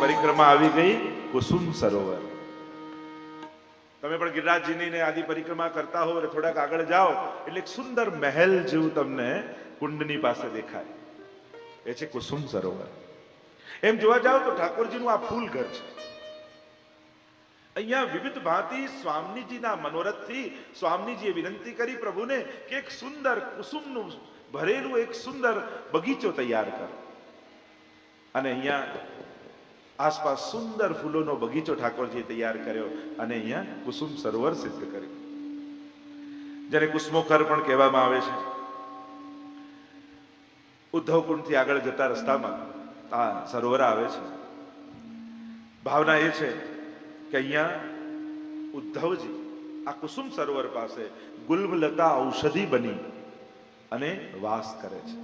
પરિક્રમા આવી ગઈ કુસુમ સરોવર. તમે પણ ગિરિરાજજીની ને આદિ પરિક્રમા કરતા હો, થોડાક આગળ જાઓ એટલે એક સુંદર મહેલ જેવું તમને કુંડની પાસે દેખાય. એ છે કુસુમ સરોવર. એમ જોવા જાઓ તો ઠાકોરજીનું આ ફૂલ ઘર છે. અહીંયા વિવિધ ભાંતિ સ્વામીજીના મનોરથથી સ્વામીજીએ વિનંતી કરી પ્રભુને કે એક સુંદર કુસુમનું ભરેલું એક સુંદર બગીચો તૈયાર કર. અને અહીંયા આસપાસ સુંદર ફૂલોનો બગીચો ઠાકોરજીએ તૈયાર કર્યો અને અહીંયા કુસુમ સરોવર સિદ્ધ કર્યું, જેને કુસમોખર પણ કહેવામાં આવે છે. ઉદ્ધવકુંડથી આગળ જતા રસ્તામાં આ સરોવર આવે છે. ભાવના એ છે કે અહીંયા ઉદ્ધવજી આ કુસુમ સરોવર પાસે ગુલ્મલતા ઔષધિ બની અને વાસ કરે છે.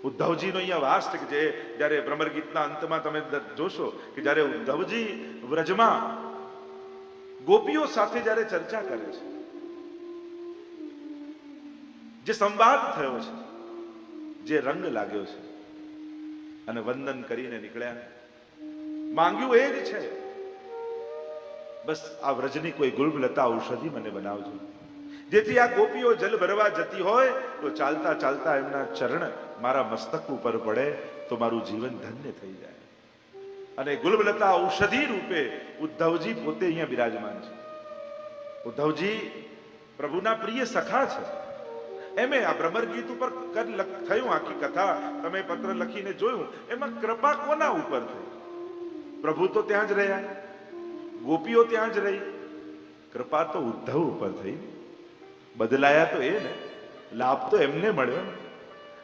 ઉદ્ધવજીનો અહીંયા વાસ છે કે જે જ્યારે ભ્રમર ગીતના અંતમાં તમે જોશો કે જ્યારે ઉદ્ધવજી વ્રજમાં ગોપીઓ સાથે જ્યારે ચર્ચા કરે છે, જે સંવાદ થયો છે, જે રંગ લાગ્યો છે, અને વંદન કરીને નીકળ્યા. માંગ્યું એ જ છે, બસ આ વ્રજની કોઈ ગુલ્મલતા ઔષધિ મને બનાવજો, જેથી આ ગોપીઓ જલ ભરવા જતી હોય તો ચાલતા ચાલતા એમના ચરણ મારા મસ્તક ઉપર પડે તો મારું જીવન ધન્ય થઈ જાય. અને ગુલ્મલતા ઔષધિ રૂપે ઉદ્ધવજી પોતે અહીંયા બિરાજમાન છે. ઉદ્ધવજી પ્રભુના પ્રિય સખા છે. એમે આ ભ્રમર ગીત ઉપર થયું આખી કથા તમે પત્ર લખીને જોયું, એમાં કૃપા કોના ઉપર થઈ? પ્રભુ તો ત્યાં જ રહ્યા, ગોપીઓ ત્યાં જ રહી, કૃપા તો ઉદ્ધવ ઉપર થઈ. બદલાયા તો એ ને, લાભ તો એમને મળ્યો ને.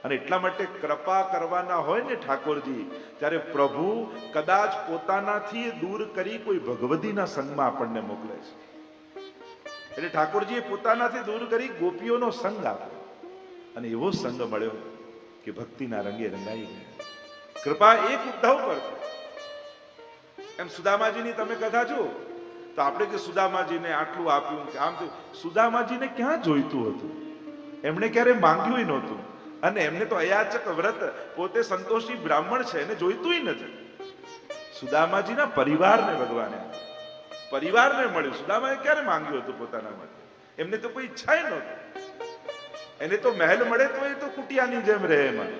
અને એટલા માટે કૃપા કરવાના હોય ને ઠાકોરજી, ત્યારે પ્રભુ કદાચ પોતાનાથી દૂર કરી કોઈ ભગવદીના સંગમાં આપણને મોકલે છે. એટલે ઠાકોરજીએ પોતાનાથી દૂર કરી ગોપીઓનો સંગ આપ્યો અને એવો સંગ મળ્યો કે ભક્તિના રંગે રંગાઈ ગયા. કૃપા એક ઉદ્ધવ પર છે. એમ સુદામાજીની તમે કથા જો તો આપણે કે સુદામાજીને આટલું આપ્યું કે આમ, સુદામાજીને ક્યાં જોઈતું હતું? એમણે ક્યારે માંગ્યું નહોતું. અને એમને તો અયાચક વ્રત, પોતે સંતોષી બ્રાહ્મણ છે, એને જોઈતું નથી. સુદામાજીના પરિવારને ભગવાને, પરિવારને મળ્યું. સુદામાએ ક્યારે માંગ્યું હતું પોતાના માટે? એમને તો કોઈ ઈચ્છા નહોતી. એને તો મહેલ મળે તો એ તો કુટિયાની જેમ રહે એમાં.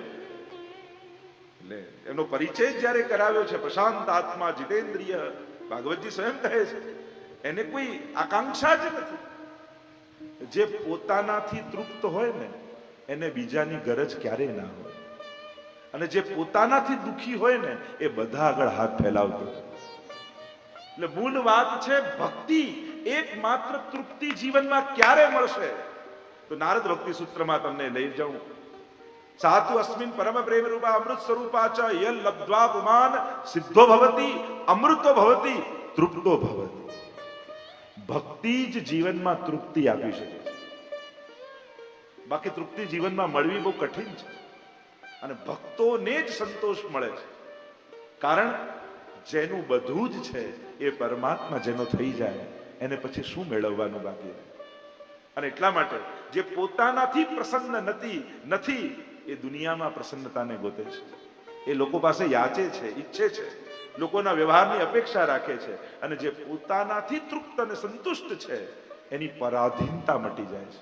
એટલે એમનો પરિચય જ્યારે કરાવ્યો છે, પ્રશાંત આત્મા જીતેન્દ્રિય, ભાગવતજી સ્વયં કહે છે, એને કોઈ આકાંક્ષા જ નથી. જે પોતાનાથી તૃપ્ત હોય ને એને બીજાની ગરજ ક્યારેય ના હોય. અને જે પોતાનાથી દુખી હોય ને એ બધા આગળ હાથ ફેલાવતો. એટલે મૂળ વાત છે ભક્તિ એકમાત્ર તૃપ્તિ જીવનમાં ક્યારે મળશે? તો નારદ ભક્તિ સૂત્રમાં તમને લઈ જાઉં. સાતુ અસ્મિન પરમ પ્રેમ રૂપા અમૃત સ્વરૂપા ચ યલ લબ્ધ્વા પુમાન સિદ્ધો ભવતી અમૃતો ભવતી તૃપ્તો ભવતી. ભક્તિ જ જીવનમાં તૃપ્તિ આપી શકે છે. બાકી તૃપ્તિ જીવનમાં મળવી બહુ કઠિન છે. અને ભક્તોને જ સંતોષ મળે છે. કારણ જેનું બધું જ છે એ પરમાત્મા જેનો થઈ જાય એને પછી શું મેળવવાનું બાકી? અને એટલા માટે જે પોતાનાથી પ્રસન્ન નથી એ દુનિયામાં પ્રસન્નતાને ગોતે છે. એ લોકો પાસે યાચે છે, ઈચ્છે છે, લોકોના વ્યવહારની અપેક્ષા રાખે છે. અને જે પોતાનાથી તૃપ્ત અને સંતુષ્ટ છે એની પરાધીનતા મટી જાય છે.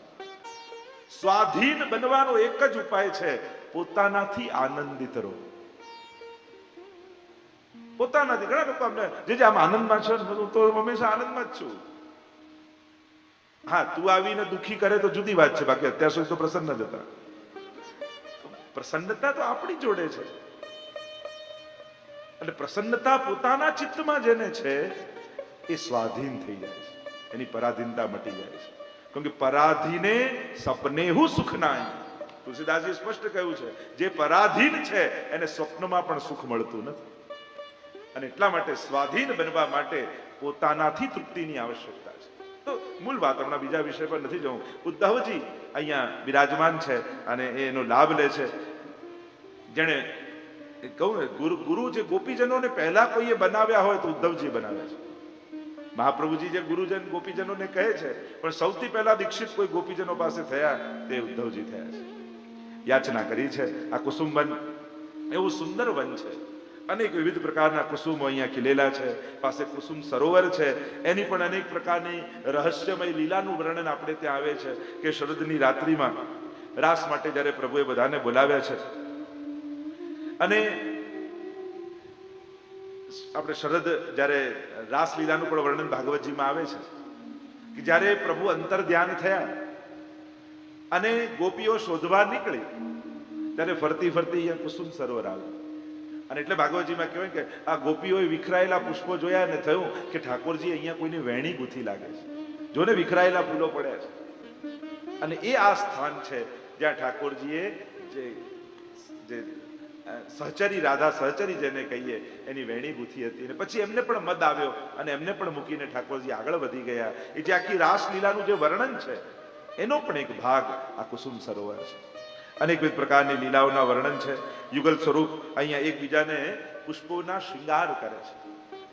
સ્વાધીન બનવાનો એક જ ઉપાય છે, પોતાનાથી આનંદિત રહો. પોતાનાથી. ઘણા લોકો અમને જે આમ આનંદમાં છે, હું તો હંમેશા આનંદમાં જ છું. હા, તું આવીને દુખી કરે તો જુદી વાત છે, બાકી અત્યાર સુધી તો પ્રસન્ન જ હતા. પ્રસન્નતા તો આપણી જોડે છે. અને પ્રસન્નતા પોતાના ચિત્તમાં જેને છે એ સ્વાધીન થઈ જાય છે, એની પરાધીનતા મટી જાય છે. કેમ કે પરાધીને સપનેહુ સુખ નાય. તુલસીદાસજી સ્પષ્ટ કહ્યું છે, જે પરાધીન છે એને સ્વપ્નમાં પણ સુખ મળતું નથી. અને એટલા માટે સ્વાધીન બનવા માટે પોતાનાથી તૃપ્તિની આવશ્યકતા છે. તો મૂળ વાત, હમણાં બીજા વિષય પર નથી જવું. ઉદ્ધવજી અહીંયા બિરાજમાન છે અને એનો લાભ લે છે. જેને કહું ને, ગુરુ જે ગોપીજનોને પહેલા કોઈએ બનાવ્યા હોય તો ઉદ્ધવજી બનાવ્યા છે. મહાપ્રભુજી જે ગુરુજન ગોપીજનોને કહે છે, પણ સૌથી પહેલા દીક્ષિત કોઈ ગોપીજનો પાસે થયા તે ઉદ્ધવજી થયા છે. યાચના કરી છે. આ કુસુમ વન એવું સુંદર વન છે. અનેક વિવિધ પ્રકારના કુસુમો અહીંયા ખીલેલા છે. પાસે કુસુમ સરોવર છે, એની પણ અનેક પ્રકારની રહસ્યમય લીલાનું વર્ણન આપણે ત્યાં આવે છે કે શરદની રાત્રિમાં રાસ માટે જ્યારે પ્રભુએ બધાને બોલાવ્યા છે, અને આપણે શરદ જ્યારે રાસલીલાનું પણ વર્ણન ભાગવતજીમાં આવે છે કે જ્યારે પ્રભુ અંતર ધ્યાન થયા અને ગોપીઓ શોધવા નીકળી ત્યારે ફરતી ફરતી અહીંયા કુસુમ સરોવર આવ્યું. અને એટલે ભાગવતજીમાં કહેવાય કે આ ગોપીઓએ વિખરાયેલા પુષ્પો જોયા અને થયું કે ઠાકોરજી અહીંયા કોઈની વેણી ગૂંથી લાગે છે, જોને વિખરાયેલા ફૂલો પડ્યા છે. અને એ આ સ્થાન છે જ્યાં ઠાકોરજીએ જે સહચરી, રાધા સહચરી જેને કહીએ, એની વેણી ગૂંથી હતી. અને પછી એમને પણ મદ આવ્યો અને એમને પણ મૂકીને ઠાકોરજી આગળ વધી ગયા. એ જે આખી રાસલીલાનું જે વર્ણન છે એનો પણ એક ભાગ આ કુસુમ સરોવર છે. અનેકવિધ પ્રકારની લીલાઓના વર્ણન છે. યુગલ સ્વરૂપ અહીંયા એકબીજાને પુષ્પોના શૃંગાર કરે છે.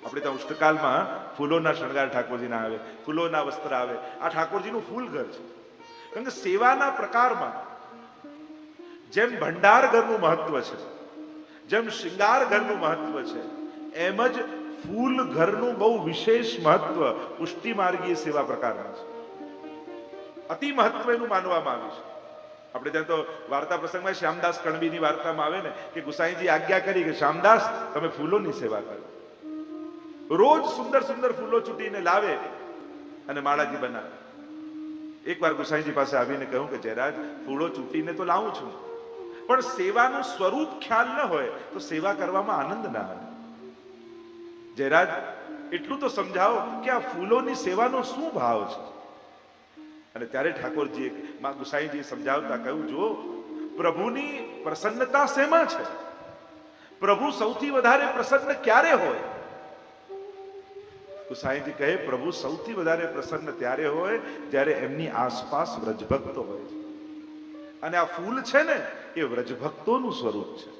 આપણે ત્યાં ઉષ્ટકાલમાં ફૂલોના શણગાર ઠાકોરજીના આવે, ફૂલોના વસ્ત્ર આવે. આ ઠાકોરજીનું ફૂલ ઘર છે. કારણ કે સેવાના પ્રકારમાં જેમ ભંડાર ઘરનું મહત્વ છે, જેમ શૃંગાર ઘરનું મહત્વ છે, એમ જ ફૂલ ઘરનું બહુ વિશેષ મહત્વ પુષ્ટિ માર્ગીય સેવા પ્રકારમાં છે. અતિ મહત્વ એનું માનવામાં આવ્યું છે. આપણે ત્યાં તો વાર્તા પ્રસંગમાં શ્યામદાસ કણબીની વાર્તામાં આવે ને કે ગુસાઈજી આજ્ઞા કરી કે શ્યામદાસ તમે ફૂલોની સેવા કરો. રોજ સુંદર સુંદર ફૂલો ચૂંટીને લાવે અને માળાજી બનાવે. એકવાર ગુસાઈજી પાસે આવીને કહ્યું કે જયરાજ, ફૂલો ચૂંટીને તો લાવું છું, પણ સેવાનું સ્વરૂપ ખ્યાલ ન હોય તો સેવા કરવામાં આનંદ ના આવે. જયરાજ, એટલું તો સમજાવો કે આ ફૂલોની સેવાનો શું ભાવ છે? અને ત્યારે ઠાકોરજી ગુસાઈજી સમજાવતા કહ્યું, જો પ્રભુની પ્રસન્નતા શેમાં છે? પ્રભુ સૌથી વધારે પ્રસન્ન ક્યારે હોય? ગુસાઈજી કહે, પ્રભુ સૌથી વધારે પ્રસન્ન ત્યારે હોય જ્યારે એમની આસપાસ વ્રજભક્તો હોય છે. અને આ ફૂલ છે ને એ વ્રજભક્તોનું સ્વરૂપ છે.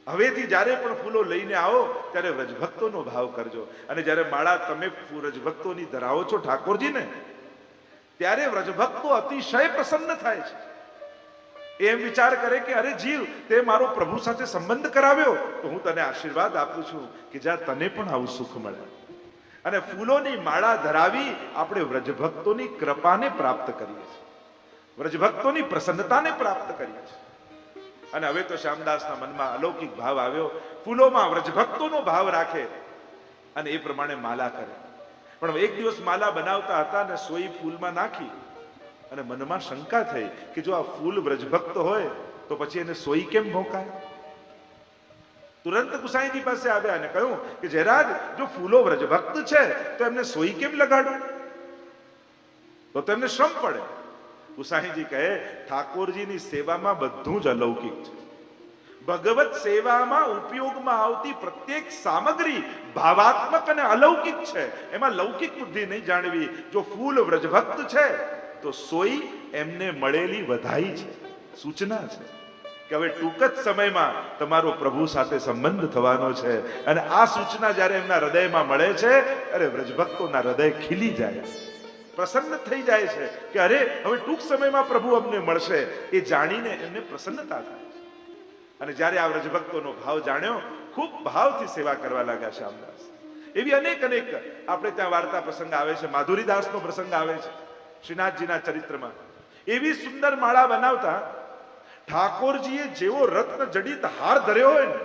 હવેથી જ્યારે પણ ફૂલો લઈને આવો ત્યારે વ્રજભક્તોનો ભાવ કરજો. અને જ્યારે માળા તમે વ્રજભક્તોની ધરાવો છો ઠાકોરજીને, ત્યારે વ્રજભક્તો અતિશય પ્રસન્ન થાય છે. એમ વિચાર કરે કે અરે જીવ, તે મારો પ્રભુ સાથે સંબંધ કરાવ્યો તો હું તને આશીર્વાદ આપું છું કે જ્યાં તને પણ આવું સુખ મળે. અને ફૂલોની માળા ધરાવી આપણે વ્રજભક્તોની કૃપાને પ્રાપ્ત કરીએ છીએ, વ્રજભક્તોની પ્રસન્નતાને પ્રાપ્ત કરીએ છીએ. અને હવે તો શ્યામદાસના મનમાં અલૌકિક ભાવ આવ્યો, ફૂલોમાં વ્રજભક્તોનો ભાવ રાખે અને એ પ્રમાણે માલા કરે. પણ એક દિવસ માલા બનાવતા હતા ને સોઈ ફૂલમાં નાખી અને મનમાં શંકા થઈ કે જો આ ફૂલ વ્રજભક્ત હોય તો પછી એને સોઈ કેમ ભોંકાય? તુરંત ગુસાઈજી પાસે આવ્યા અને કહ્યું કે જયરાજ, જો ફૂલો વ્રજભક્ત છે તો એમને સોઈ કેમ લગાડો? તો તેમને શ્રમ પડે. ગુસાઈજી કહે, ઠાકોરજીની સેવામાં બધું જ અલૌકિક છે. ભગવત સેવામાં ઉપયોગમાં આવતી પ્રત્યેક સામગ્રી ભાવાત્મક અને અલૌકિક છે. એમાં લૌકિક બુદ્ધિ નહીં જાણવી. જો ફૂલ વ્રજભક્ત છે તો સોઈ એમને મળેલી વધાઈ છે, સૂચના છે કે હવે ટૂંક જ સમયમાં તમારો પ્રભુ સાથે સંબંધ થવાનો છે. અને આ સૂચના જ્યારે એમના હૃદયમાં મળે છે, અરે વ્રજભક્તોના હૃદય ખીલી જાય, પ્રસન્ન થઈ જાય છે કે અરે હવે ટૂંક સમયમાં પ્રભુ અમને મળશે. એ જાણીને એમને પ્રસન્નતા થાય છે. અને જ્યારે આ વ્રજભક્તોનો ભાવ જાણ્યો, ખૂબ ભાવથી સેવા કરવા લાગ્યા શ્યામદાસ. એવી અનેક આપણે ત્યાં વાર્તા પ્રસંગ આવે છે. માધુરીદાસનો પ્રસંગ આવે છે શ્રીનાથજીના ચરિત્રમાં. એવી સુંદર માળા બનાવતા ઠાકોરજીએ જેવો રત્ન જડિત હાર ધર્યો હોય ને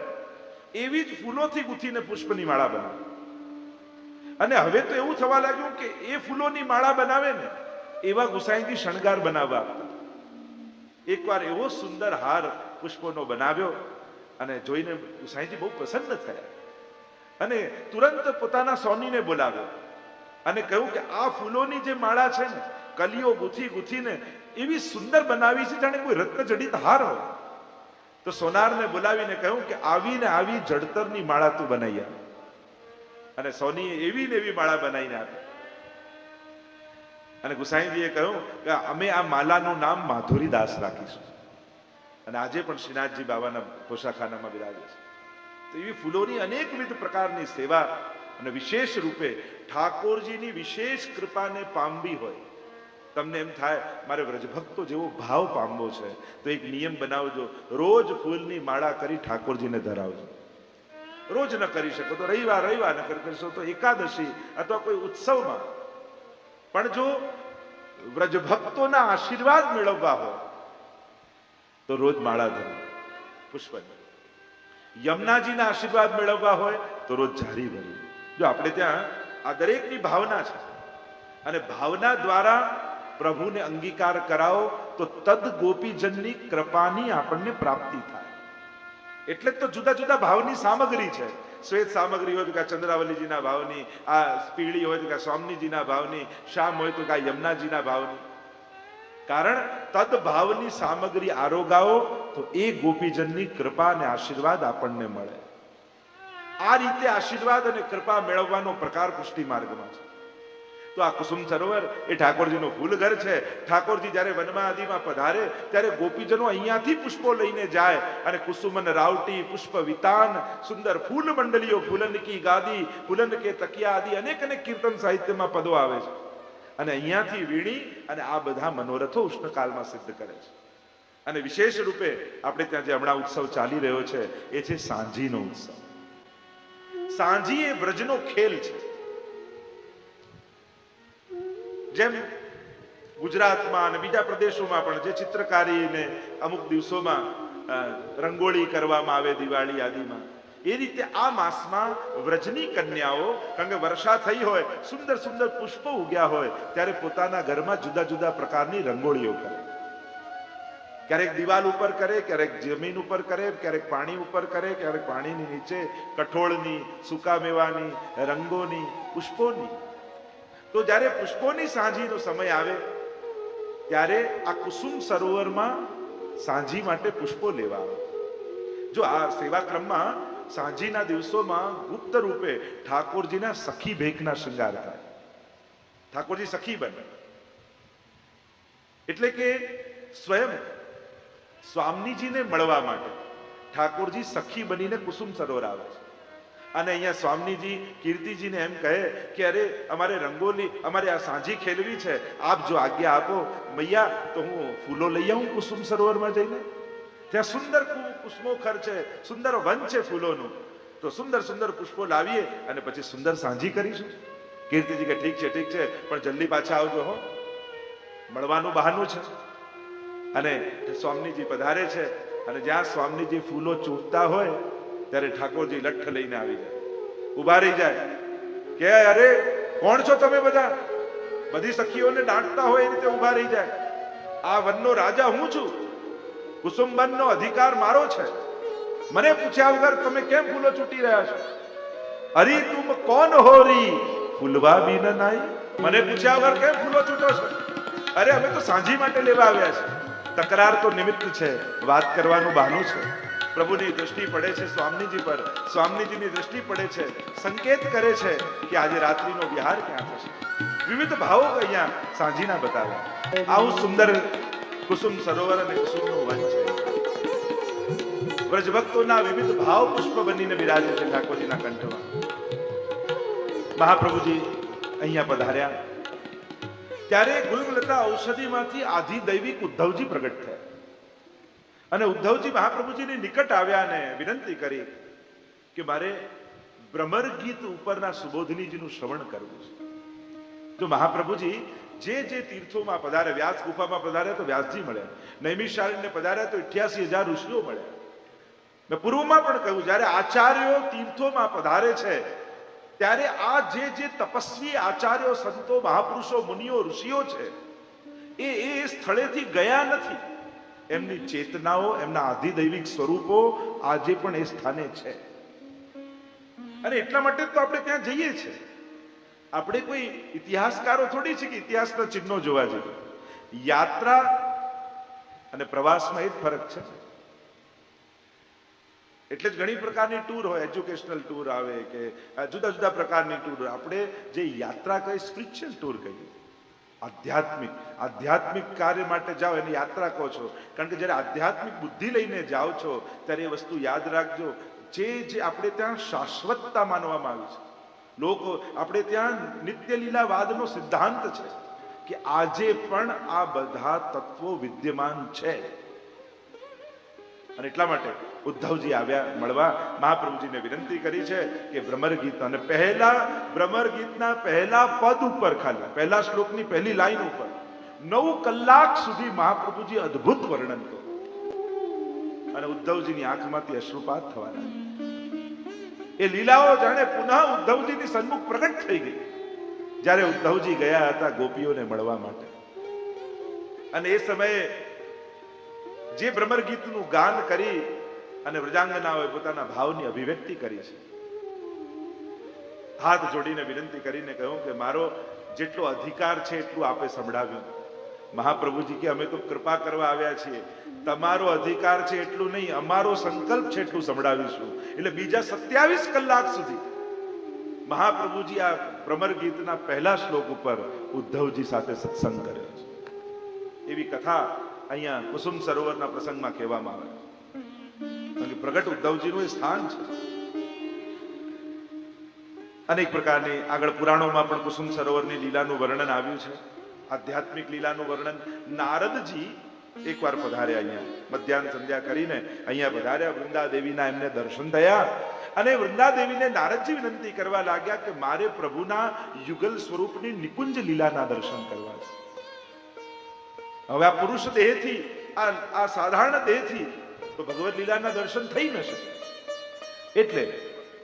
એવી જ ફૂલોથી ગૂંથીને પુષ્પની માળા બનાવી. અને હવે તો એવું થવા લાગ્યું કે એ ફૂલોની માળા બનાવે ને એવા ગુસાઈજી શણગાર બનાવવા. એકવાર એવો સુંદર હાર પુષ્પોનો બનાવ્યો અને જોઈને ગુસાઈજી બહુ પ્રસન્ન થયા અને તુરંત પોતાના સોનીને બોલાવ્યો અને કહ્યું કે આ ફૂલોની જે માળા છે ને, કલીઓ ગૂંથીને એવી સુંદર બનાવી છે જાણે કોઈ રત્ન જડિત હાર હોય. તો સોનારને બોલાવીને કહ્યું કે આવી જડતરની માળા તું બનાવી આપ. અને સોનીએ એવી ને એવી માળા બનાવીને આપી. અને ગુસાઈજીએ કહ્યું કે અમે આ માલાનું નામ માધુરીદાસ રાખીશું. અને આજે પણ શ્રીનાથજી બાબાના પોશાખાનામાં બિરાજે છે. તો એવી ફૂલોની અનેકવિધ પ્રકારની સેવા અને વિશેષ રૂપે ઠાકોરજીની વિશેષ કૃપાને પામવી હોય તમને એમ થાય મારે વ્રજભક્તો જેવો ભાવ પામવો છે તો એક નિયમ બનાવજો, રોજ ફૂલની માળા કરી ઠાકોરજીને ધરાવજો. રોજ ન કરી શકો તો રવિવાર ન કરશો તો એકાદશી અથવા કોઈ ઉત્સવમાં. પણ જો વ્રજભક્તોના આશીર્વાદ મેળવવા હોય તો રોજ માળા ધરો, પુષ્પની. યમુનાજીના આશીર્વાદ મેળવવા હોય તો રોજ જારી ભરી. જો આપણે ત્યાં આ દરેકની ભાવના છે અને ભાવના દ્વારા પ્રભુને અંગીકાર કરાવો તો તદ ગોપીજનની કૃપાની આપણને પ્રાપ્તિ થાય. એટલે તો જુદા જુદા ભાવની સામગ્રી છે. શ્વેત સામગ્રી હોય તો કે ચંદ્રાવલીજીના ભાવની, આ પીળી હોય તો કે સ્વામીજીના ભાવની, શ્યામ હોય તો કે યમુનાજીના ભાવની. કારણ તદ ભાવની સામગ્રી આરોગાવો તો એ ગોપીજનની કૃપા અને આશીર્વાદ આપણને મળે. આ રીતે આશીર્વાદ અને કૃપા મેળવવાનો પ્રકાર પુષ્ટિ માર્ગમાં છે. તો આ કુસુમ સરોવર એ ઠાકોરજીનું ફૂલઘર છે. ઠાકોરજી જ્યારે વનમાં આદિમાં પધારે ત્યારે ગોપીજનો અહીંયાથી પુષ્પો લઈને જાય અને કુસુમન રાવટી પુષ્પ વિતાન સુંદર ફૂલ મંડલીઓ, ફૂલન કી ગાદી, ફૂલન કે તકિયા આદિ અનેક અનેક કીર્તન સાહિત્યમાં પદો આવે છે અને અહીંયાથી વીણી અને આ બધા મનોરથો ઉષ્ણકાળમાં સિદ્ધ કરે છે. અને વિશેષ રૂપે આપણે ત્યાં જે હમણાં ઉત્સવ ચાલી રહ્યો છે એ છે સાંજીનો ઉત્સવ. સાંજી એ બ્રજનો ખેલ છે. જેમ ગુજરાતમાં અને બીજા પ્રદેશોમાં પણ જે ચિત્રકારીને અમુક દિવસોમાં રંગોળી કરવામાં આવે દિવાળી આદિમાં, એ રીતે આ માસમાં વ્રજની કન્યાઓ, કારણ કે વર્ષા થઈ હોય, સુંદર સુંદર પુષ્પો ઉગ્યા હોય ત્યારે પોતાના ઘરમાં જુદા જુદા પ્રકારની રંગોળીઓ કરે. ક્યારેક દિવાલ ઉપર કરે, ક્યારેક જમીન ઉપર કરે, ક્યારેક પાણી ઉપર કરે, ક્યારેક પાણીની નીચે કઠોળની, સૂકા મેવાની, રંગોની, પુષ્પોની. તો જ્યારે પુષ્પોની સાંજીનો સમય આવે ત્યારે આ કુસુમ સરોવરમાં સાંજી માટે પુષ્પો લેવા આવે. જો આ સેવાક્રમમાં સાંજીના દિવસોમાં ગુપ્ત રૂપે ઠાકોરજીના સખી ભેખના શૃંગાર થાય. ઠાકોરજી સખી બને એટલે કે સ્વયં સ્વામીજીને મળવા માટે ઠાકોરજી સખી બનીને કુસુમ સરોવર આવે છે. અને અહીંયા સ્વામીજી કીર્તિજીને એમ કહે કે અરે અમારે રંગોલી, અમારે આ સાંજી ખેલવી છે, આપ જો આજ્ઞા આપો મૈયા તો હું ફૂલો લઈ આવું કુસુમ સરોવરમાં જઈને. ત્યાં સુંદર પુષ્પોખર છે, સુંદર વન છે ફૂલોનું. તો સુંદર સુંદર પુષ્પો લાવીએ અને પછી સુંદર સાંજી કરીશું. કીર્તિજી કે ઠીક છે પણ જલ્દી પાછા આવજો હો, મળવાનું બહાનું છે. અને સ્વામીજી પધારે છે અને જ્યાં સ્વામીજી ફૂલો ચૂંટતા હોય ત્યારે ઠાકોરજી લઠ્ઠ લઈને આવી જાય, ઉભા રહી જાય કે અરે કોણ છો તમે બધા? બધી સખીઓને દાંટતા હોય એ રીતે ઉભા રહી જાય. આ વનનો રાજા હું છું, કુસુમબનનો અધિકાર મારો છે. મને પૂછ્યા વગર તમે કેમ ફૂલો ચૂંટી રહ્યા છો? અરી તુમ કોણ હોરી ફૂલવા બી ન નાઈ? મને પૂછ્યા વગર કેમ ફૂલો ચૂંટો છો? અરે અમે તો સાંજી માટે લેવા આવ્યા છે. તકરાર તો નિમિત્ત છે, વાત કરવાનું બહાનું છે. પ્રભુની દ્રષ્ટિ પડે છે સ્વામીજી પર, સ્વામીજીની દ્રષ્ટિ પડે છે, સંકેત કરે છે કે આજે રાત્રિનો વિહાર ક્યાં થશે. વિવિધ ભાવો અહીંયા સાંજીના બતાવ્યા. આવું સુંદર કુસુમ સરોવર અને કુસુમનું વન છે. વ્રજભક્તોના વિવિધ ભાવ પુષ્પ બનીને બિરાજે છે ઠાકોરજીના કંઠમાં. મહાપ્રભુજી અહીંયા પધાર્યા ત્યારે ગુલમલતા ઔષધિમાંથી આધિદૈવિક ઉદ્ધવજી પ્રગટ થયા અને ઉદ્ધવજી મહાપ્રભુજીની નિકટ આવ્યા અને વિનંતી કરી કે મારે ભ્રમર ગીત ઉપરના સુબોધનીજીનું શ્રવણ કરવું છે. જો મહાપ્રભુજી જે જે તીર્થોમાં પધારે, વ્યાસ ગુફામાં પધારે તો વ્યાસજી મળ્યા, નૈમિષારણ્યને પધાર્યા તો 88,000 ઋષિઓ મળ્યા. મેં પૂર્વમાં પણ કહ્યું, જ્યારે આચાર્યો તીર્થોમાં પધારે છે ત્યારે આ જે તપસ્વી આચાર્યો, સંતો, મહાપુરુષો, મુનિઓ, ઋષિઓ છે એ સ્થળેથી ગયા નથી. એમની ચેતનાઓ, એમના આધિદૈવિક સ્વરૂપો આજે પણ એ સ્થાને છે. અને એટલા માટે તો આપણે ત્યાં જઈએ છીએ. આપણે કોઈ ઇતિહાસકારો થોડી છે કે ઇતિહાસના ચિહ્નો જોવા જઈએ. યાત્રા અને પ્રવાસમાં એ જ ફરક છે. એટલે જ ઘણી પ્રકારની ટૂર હોય, એજ્યુકેશનલ ટૂર આવે કે જુદા જુદા પ્રકારની ટૂર. આપણે જે યાત્રા કહીએ સ્પિરિચ્યુઅલ ટૂર કહીએ, આધ્યાત્મિક કાર્ય માટે જાઓ એને યાત્રા કહો છો. કારણ કે જ્યારે આધ્યાત્મિક બુદ્ધિ લઈને જાઓ છો ત્યારે એ વસ્તુ યાદ રાખજો, જે આપણે ત્યાં શાશ્વતતા માનવામાં આવી છે. લોકો આપણે ત્યાં નિત્ય લીલાવાદનો સિદ્ધાંત છે કે આજે પણ આ બધા તત્વો વિદ્યમાન છે. અને એટલા માટે ઉદ્ધવજી આવ્યા મળવા, મહાપ્રભુજીને વિનંતી કરી છે કે ભ્રમર ગીત, અને ભ્રમર ગીતના પહેલા પદ ઉપર, ખાલી પહેલા શ્લોકની પહેલી લાઈન ઉપર 9 કલાક સુધી મહાપ્રભુજી અદ્ભુત વર્ણન કર્યું. અને ઉદ્ધવજીની આંખમાંથી અશ્રુપાત થવા લાગ્યા. એ લીલાઓ જાણે પુનઃ ઉદ્ધવજીની સન્મુખ પ્રગટ થઈ ગઈ જ્યારે ઉદ્ધવજી ગયા હતા ગોપીઓને મળવા માટે. અને એ સમયે જે ભ્રમર ગીતનું ગાન કરી અને વ્રજાંગનાઓએ પોતાના ભાવની અભિવ્યક્તિ કરી છે, હાથ જોડીને વિનંતી કરીને કહ્યું કે મારો જેટલો અધિકાર છે એટલું આપે સંભળાવ્યું. મહાપ્રભુજી કે અમે તો કૃપા કરવા આવ્યા છીએ, તમારો અધિકાર છે એટલું નહીં, અમારો સંકલ્પ છે એટલું સંભળાવીશું. એટલે બીજા 27 કલાક સુધી મહાપ્રભુજી આ ભ્રમર ગીતના પહેલા શ્લોક ઉપર ઉદ્ધવજી સાથે સત્સંગ કર્યો છે. એવી કથા અહીંયા કુસુમ સરોવરના પ્રસંગમાં કહેવામાં આવે છે. પ્રગટ ઉદ્ધવજીનું એ સ્થાન છે. અનેક પ્રકારની આગળ પુરાણોમાં પણ કુસુમ સરોવરની લીલાનું વર્ણન આવ્યું છે, આધ્યાત્મિક લીલાનું વર્ણન. નારદજી એકવાર પધાર્યા, અહીંયા મધ્યાહન સંધ્યા કરીને અહીંયા પધાર્યા. વૃંદાદેવીના એમને દર્શન થયા અને વૃંદાદેવીને નારદજી વિનંતી કરવા લાગ્યા કે મારે પ્રભુના યુગલ સ્વરૂપની નિકુંજ લીલાના દર્શન કરવા છે. હવે આ પુરુષ દેહથી, આ સાધારણ દેહથી તો ભગવદ લીલાના દર્શન થઈ ન શકે. એટલે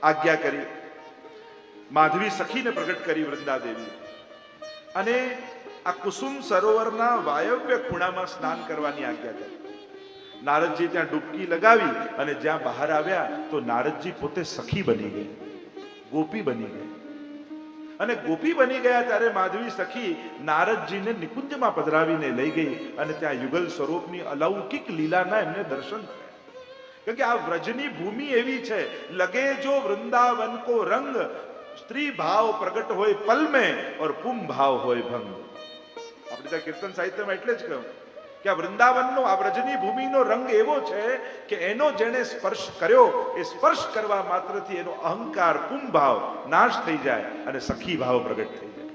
આજ્ઞા કરી, માધવી સખીને પ્રગટ કરી વૃંદાદેવી, અને આ કુસુમ સરોવરના વાયવ્ય ખૂણામાં સ્નાન કરવાની આજ્ઞા કરી. નારદજી ત્યાં ડૂબકી લગાવી અને જ્યાં બહાર આવ્યા તો નારદજી પોતે સખી બની ગઈ, ગોપી બની ગઈ. અને ગોપી બની ગયા ત્યારે માધવી સખી નારદજીને નિકુંજમાં પધરાવીને લઈ ગઈ અને ત્યાં યુગલ સ્વરૂપની અલૌકિક લીલાના એમને દર્શન થયા. કેમ કે આ વ્રજની ભૂમિ એવી છે, લગે જો વૃંદાવન કો રંગ, સ્ત્રી ભાવ પ્રગટ હોય પલ में और पुम भाव હોય ભંગ. આપણે ત્યાં કીર્તન સાહિત્યમાં એટલે જ કહ્યું કે આ વૃંદાવનનો, આ વ્રજની ભૂમિનો રંગ એવો છે કે એનો જેણે સ્પર્શ કર્યો એ સ્પર્શ કરવા માત્રથી એનો અહંકાર, પુમ ભાવ નાશ થઈ જાય અને સખી ભાવ પ્રગટ થઈ જાય.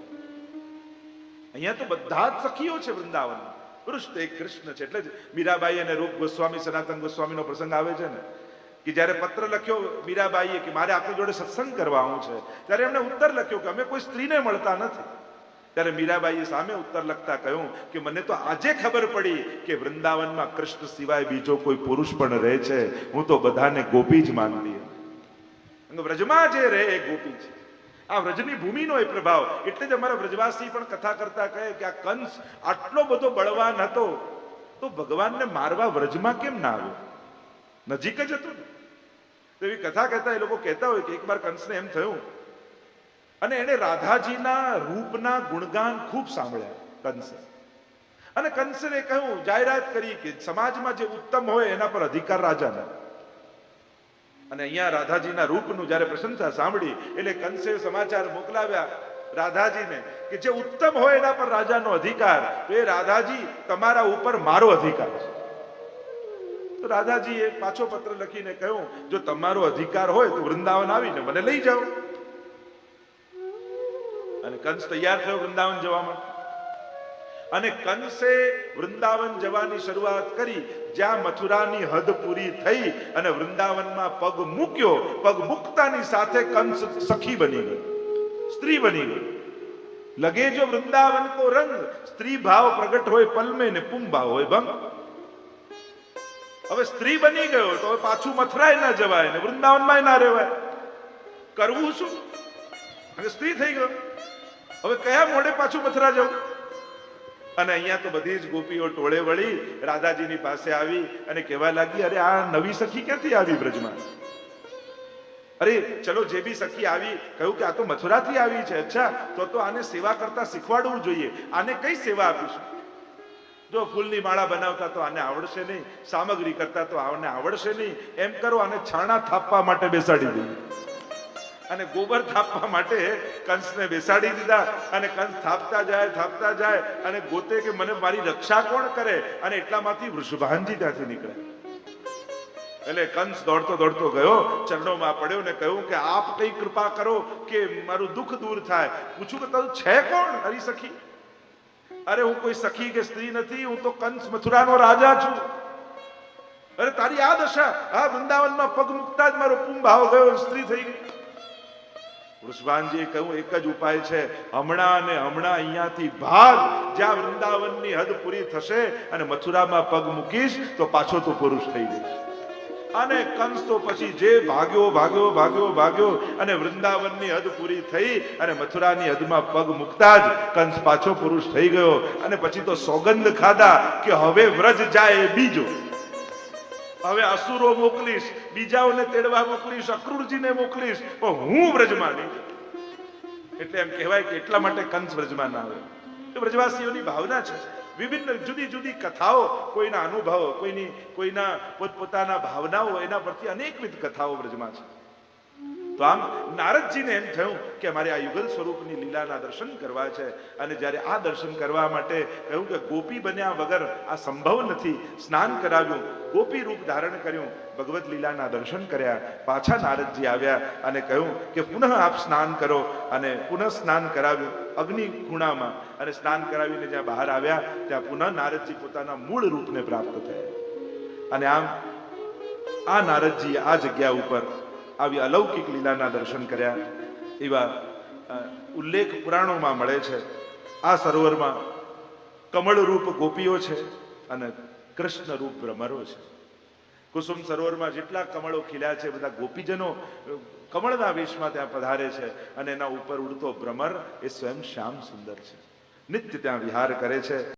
અહીંયા તો બધા જ સખીઓ છે વૃંદાવન. પુરુષ તો એક કૃષ્ણ છે. એટલે જ મીરાબાઈ અને રૂપ ગોસ્વામી, સનાતન ગોસ્વામીનો પ્રસંગ આવે છે ને કે જ્યારે પત્ર લખ્યો મીરાબાઈએ કે મારે આપની જોડે સત્સંગ કરવા આવું છે, ત્યારે એમણે ઉત્તર લખ્યો કે અમે કોઈ સ્ત્રીને મળતા નથી. ત્યારે મીરાબાઈએ સામે ઉત્તર લખતા કહ્યું કે મને તો આજે ખબર પડી કે વૃંદાવનમાં કૃષ્ણ સિવાય બીજો કોઈ પુરુષ પણ રહે છે. હું તો બધાને ગોપી જ માનતી હતી. વ્રજમાં જે રહે એ ગોપી છે. આ વ્રજની ભૂમિનો એ પ્રભાવ. એટલે જ અમારા વ્રજવાસી પણ કથા કરતા કહે કે આ કંસ આટલો બધો બળવાન હતો તો ભગવાનને મારવા વ્રજમાં કેમ ના આવ્યો? નજીક જ હતું ને. તો એવી કથા કહેતા એ લોકો કહેતા હોય કે એકવાર કંસને એમ થયું અને એને રાધાજીના રૂપના ગુણગાન ખૂબ સાંભળ્યા કંસે. અને કંસને કહ્યું, જાહેરાત કરી કે સમાજમાં જે ઉત્તમ હોય એના પર અધિકાર રાજાના. અને અહીંયા રાધાજીના રૂપનું જ્યારે પ્રશંસા સાંભળી એટલે કંસે સમાચાર મોકલાવ્યા રાધાજીને કે જે ઉત્તમ હોય એના પર રાજાનો અધિકાર, તો એ રાધાજી તમારા ઉપર મારો અધિકાર છે. તો રાધાજીએ પાછો પત્ર લખીને કહ્યું, જો તમારો અધિકાર હોય તો વૃંદાવન આવીને મને લઈ જાઓ. અને કંસ તૈયાર થયો વૃંદાવન જવા માટે. અને કંસે વૃંદાવન જવાની શરૂઆત કરી. જ્યાં મથુરાની હદ પૂરી થઈ અને વૃંદાવનમાં પગ મૂક્યો, પગ મૂકતાની સાથે કંસ સખી બની ગઈ, સ્ત્રી બની ગઈ. લગે જો વૃંદાવન કો રંગ, સ્ત્રી ભાવ પ્રગટ હોય પલ में ને પુમ ભાવ હોય ભંગ. હવે સ્ત્રી બની ગયો તો પાછું મથરાય ના જવાય ને વૃંદાવનમાં ના રહેવાય. કરવું શું? સ્ત્રી થઈ ગયો, હવે કયા મોડે પાછું મથરા જવું? અને અહીંયા તો બધી જ ગોપીઓ ટોળે વળી રાધાજીની પાસે આવી અને કહેવા લાગી, અરે આ નવી સખી ક્યાંથી આવી બ્રજમાં? અરે ચલો જે બી સખી આવી, કહ્યું કે આ તો મથુરાથી આવી છે. અચ્છા, તો આને સેવા કરતા શીખવાડવું જોઈએ. આને કઈ સેવા આપીશું? જો ફૂલની માળા બનાવતા તો આને આવડશે નહીં, સામગ્રી કરતા તો આને આવડશે નહીં. એમ કરો, આને છાણા થાપવા માટે બેસાડી દઈએ. અને ગોબર થાપવા માટે કંસને બેસાડી દીધા. અને કંસ થાપતા જાય અને ગોતે કે મને મારી રક્ષા કોણ કરે? અને એટલામાંથી વૃષભાનજી ત્યાંથી નીકળ્યા. એટલે કંસ દોડતો દોડતો ગયો, ચરણોમાં પડ્યો ને કહ્યું કે આપ કઈ કૃપા કરો કે મારું દુઃખ દૂર થાય. પૂછું કે તું છે કોણ? હરી સખી. અરે હું કોઈ સખી કે સ્ત્રી નથી, હું તો કંસ મથુરાનો રાજા છું. અરે તારી આ દશા, આ વૃંદાવનમાં પગ મૂકતા જ મારો પૂમ ભાવ ગયો, સ્ત્રી થઈ ગઈ. વૃષભાનજીએ કહ્યું એક જ ઉપાય છે, હમણાં ને હમણાં અહીંયાથી ભાગ. જ્યાં વૃંદાવનની હદ પૂરી થશે અને મથુરામાં પગ મૂકીશ તો પાછો તો પુરુષ થઈ જઈશ. અને કંસ તો પછી જે ભાગ્યો ભાગ્યો ભાગ્યો ભાગ્યો અને વૃંદાવનની હદ પૂરી થઈ અને મથુરાની હદમાં પગ મૂકતા જ કંસ પાછો પુરુષ થઈ ગયો. અને પછી તો સોગંદ ખાધા કે હવે વ્રજ જાય એ બીજો, હવે અસુરો મોકલીશ, બીજાઓને તેડવા મોકલીશ, અક્રૂરજીને મોકલીશ, પણ હું વ્રજમાં નહીં. એટલે એમ કહેવાય કે એટલા માટે કંસ વ્રજમાં ના આવ્યો. એ વ્રજવાસીઓની ભાવના છે. વિભિન્ન જુદી જુદી કથાઓ, કોઈના અનુભવો, કોઈના પોતપોતાના ભાવનાઓ, એના પરથી અનેકવિધ કથાઓ વ્રજમાં છે. તો આમ નારદજીને એમ થયું કે મારે આ યુગલ સ્વરૂપની લીલાના દર્શન કરવા છે. અને જ્યારે આ દર્શન કરવા માટે કહ્યું કે ગોપી બન્યા વગર આ સંભવ નથી, સ્નાન કરાવ્યું, ગોપી રૂપ ધારણ કર્યું, ભગવત લીલાના દર્શન કર્યા. પાછા નારદજી આવ્યા અને કહ્યું કે પુનઃ આપ સ્નાન કરો. અને પુનઃ સ્નાન કરાવ્યું અગ્નિ ખૂણામાં, અને સ્નાન કરાવીને જ્યાં બહાર આવ્યા ત્યાં પુનઃ નારદજી પોતાના મૂળ રૂપને પ્રાપ્ત થયા. અને આમ આ નારદજી આ જગ્યા ઉપર આવી અલૌકિક લીલાના દર્શન કર્યા. એવા ઉલ્લેખ પુરાણોમાં મળે છે. આ સરોવરમાં કમળ રૂપ ગોપીઓ છે અને કૃષ્ણ રૂપ ભ્રમરો છે. કુસુમ સરોવરમાં જેટલા કમળો ખીલ્યા છે બધા ગોપીજનો કમળના વેશમાં ત્યાં પધારે છે. અને એના ઉપર ઉડતો ભ્રમર એ સ્વયં શ્યામ સુંદર છે, નિત્ય ત્યાં વિહાર કરે છે.